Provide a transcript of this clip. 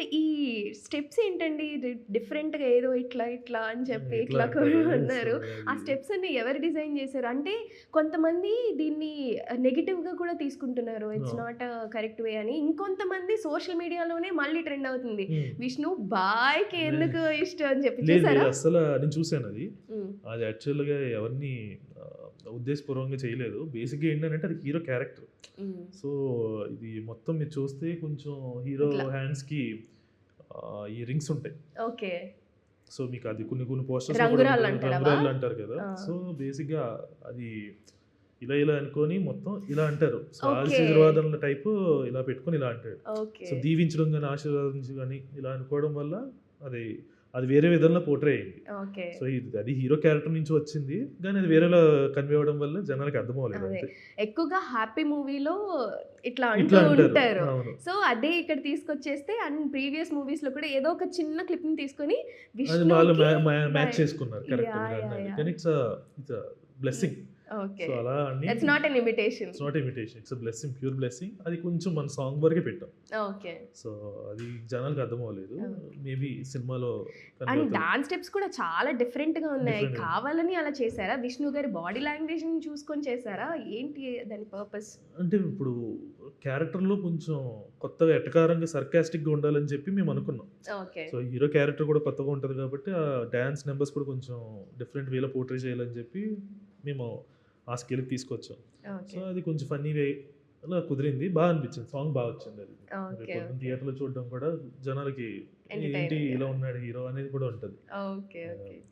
మరి ఈ స్టెప్స్ ఏంటండి? డిఫరెంట్‌గా ఏదో ఇట్లా, ఇట్లా అని చెప్పి ఇట్లా ఇట్లా కూడా అంటారు. సో, అన్నారు. ఆ అది స్టెప్స్ అన్ని ఎవరు డిజైన్ చేశారు? అంటే కొంతమంది దీన్ని నెగెటివ్‌గా కూడా తీసుకుంటున్నారు. ఇట్స్ అవును. నాట్ కరెక్ట్ వే అని. ఇంకొంతమంది సోషల్ మీడియాలోనే మళ్ళీ ట్రెండ్ అవుతుంది. హ్మ్. విష్ణు బాయ్‌కి నే ఎందుకు ఇష్టం అని చెప్పి లేదు, లేదు. చూసారా? నేను చూసానది. హ్మ్. అది యాక్చువల్‌గా ఎవరిని ఉద్దేశపూర్వకంగా చేయలేదు. బేసిక్‌గా ఏంటనంటే అది హీరో క్యారెక్టర్. హ్మ్. సో, ఇది మొత్తం మీరు చూస్తే కొంచెం హీరో ఇట్లా. హ్యాండ్స్‌కి ఈ రింగ్స్ ఉంటాయి. ఓకే. సో, మీకు అది కొన్ని కొన్ని పోస్టర్స్‌లో కూడా ఉంటుంది. రంగురాళ్ళంటారవా? రంగురాళ్ళు అంటారు కదా! ఆ! సో, బేసిక్‌గా అది ఇలా ఇలా అనుకోని మొత్తం ఇలా అంటారు. So, okay. ఆశీర్వాదనల టైపు ఇలా పెట్టుకొని ఇలా అంటాడు. So, okay. దీవించడం గాని, ఆశీర్వదించడం గాని ఇలా అనుకోవడం వల్ల అది అది వేరే విధంగా పోర్ట్రే అయింది. ఓకే. సో, అది హీరో క్యారెక్టర్ నుంచి వచ్చింది. గానీ అది వేరేలా కన్వే అవ్వడం వల్ల జనాలకి అర్థం అవ్వలేదు అదే. అంతే. ఎక్కువగా 'హ్యాపీ' మూవీలో ఇట్లా అంటూ ఇట్లా అంటారు. ఉంటారు. అవును. సో, అదే ఇక్కడ తీసుకొచ్చేస్తే అండ్ ప్రీవియస్ మూవీస్‌లో కూడా ఏదో ఒక చిన్న క్లిప్‌ని తీసుకొని అది వాళ్ళు విష్ణుకి మ్యాచ్ బై చేసుకున్నారు. Correct yeah! యాహ్! మీరన్నది. యాహ్! కానీ ఇట్స్ ఎ హ్మ్. బ్లెస్సింగ్. ఓకే. సో, అలా అని it's not an imitation. It's not imitation. It's a blessing. Pure blessing. అది కొంచెం మన సాంగ్ వరకే పెట్టాం. ఓకే. సో, అది జనాలకి అర్థం అవ్వలేదు. ఓకే. మేబీ సినిమాలో కన్వే అండ్ అవుతది. డాన్స్ స్టెప్స్ కూడా చాలా డిఫరెంట్‌గా ఉన్నాయి. డిఫరెంట్‌గా ఉంది. కావాలని అలా చేసారా? విష్ణు గారి బాడీ లాంగ్వేజ్‌ని చూసుకొని చేసారా? ఏంటి దాని పర్పస్? అంటే ఇప్పుడు క్యారెక్టర్‌లో కొంచెం కొత్తగా ఎటకారంగా సర్కాస్టిక్‌గా ఉండాలని చెప్పి మేము అనుకున్నాం. ఓకే. సో, హీరో క్యారెక్టర్ కూడా కొత్తగా ఉంటది కాబట్టి ఆ డాన్స్ నంబర్స్ కూడా కొంచెం డిఫరెంట్ వేలో పోర్ట్రే చేయాలని చెప్పి మేము ఆ స్కేల్‌కి తీసుకొచ్చాం. So, okay. అది కొంచెం ఫన్నీ వేలో కుదిరింది. అనిపించింది. సాంగ్ వచ్చిందది. ఓకే. రేపు పొద్దున ఓకే. థియేటర్‌లో చూడడం కూడా జనాలకి ఏంటి ఎంటర్‌టైనింగ్‌గా. ఇలా ఉన్నాడు హీరో అనేది కూడా ఉంటది. ఓకే. యాహ్! ఓకే.